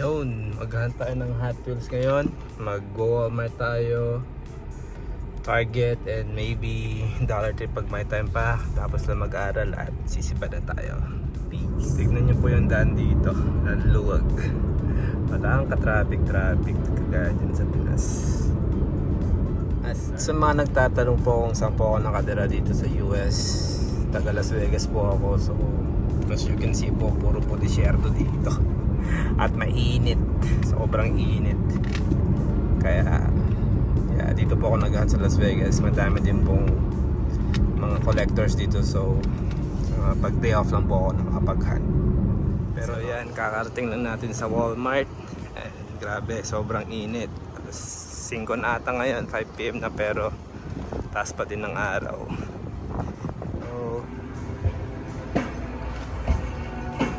Yun, maghahanap tayo ng Hot Wheels ngayon. Mag-Walmart tayo, Target, and maybe Dollar Tree pag may time pa. Tapos na mag-aral at sisipa na tayo. Peace. Tignan nyo po yung daan dito. Naluwag. Walang ka-traffic kagaya dyan sa Pinas. At sa mga nagtatanong po kung saan po ako nakatira dito sa US, taga Las Vegas po ako. So as you can see po, puro po disyerto dito. At mainit, sobrang init. Kaya dito po ako naghahanap sa Las Vegas. Madami din pong mga collectors dito. So pag day off lang po ako nakapaghan. Pero yan, kakarating lang natin sa Walmart. And grabe, sobrang init. 5 na ata ngayon, 5 PM na, pero taas pa din ng araw. So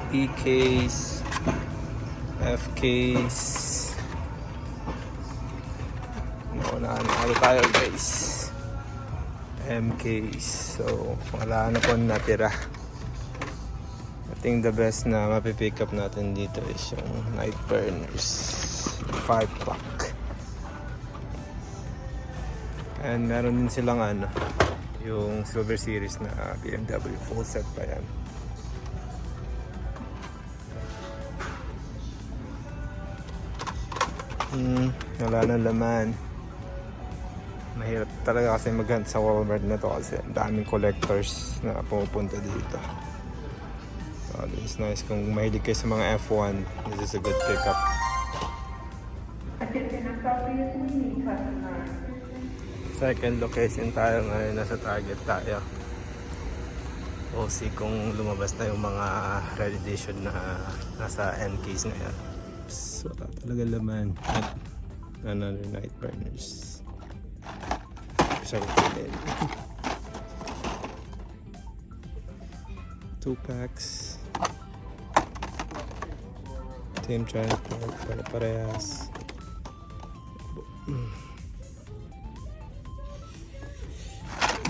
PKs, FKs, ano tayo guys, MKs. So wala na po natira. I think the best na mapipick up natin dito is yung Night Burners 5-pack. And meron din silang yung Silver Series na BMW full set pa yan. Wala nang laman. Mahirap talaga kasi maghunt sa Walmart na to kasi daming collectors na pumupunta dito. So it's nice kung mahilig kayo sa mga F1. This is a good pickup. Second location tayo ngayon, nasa Target tayo. O see kung lumabas na yung mga red edition na nasa NKs na yan. So talaga laman at another Night Burners. Isa ko din 2 packs, Team Transport para parehas.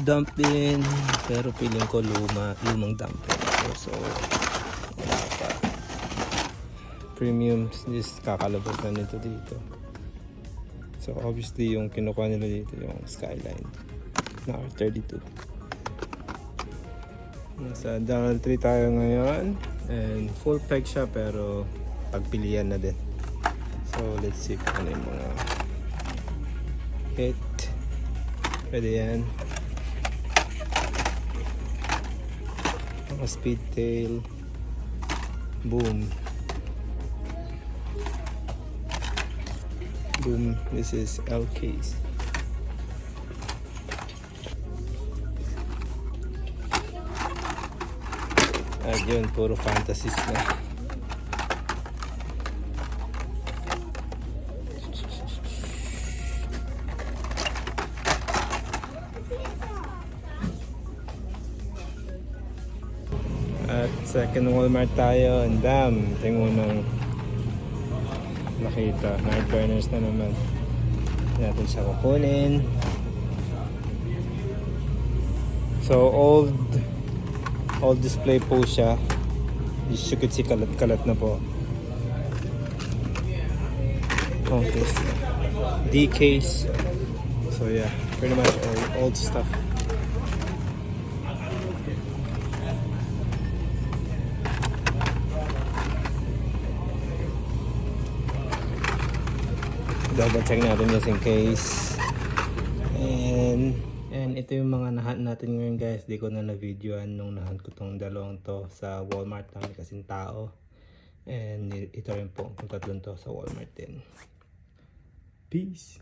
Dumpin, pero feeling ko lumang dumpin. So wala pa. Premium, this kakalabas na nito dito. So obviously yung kinukuha nila dito yung Skyline na R32. Nasa Dollar Tree tayo ngayon and full pack siya pero pagpilian na din. So let's see kung ano yung mga hit. Pwede yan. Mga speed tail. Boom. Boom, this is LKs. At yun, puro fantasies na. At second Walmart tayo, and damn, ito yung unang nakita. Night Burners na naman. Hindi natin siya kukunin. So old display po siya. As you could see, kalat-kalat na po. Okay. DKs. So yeah, pretty much old stuff. Double check natin just in case. And ito yung mga nahunt natin ngayon guys. Di ko na na-videoan nung nahunt ko tong dalawang to sa Walmart. Dami kasing tao. And ito rin po yung tatlong to sa Walmart din. Peace!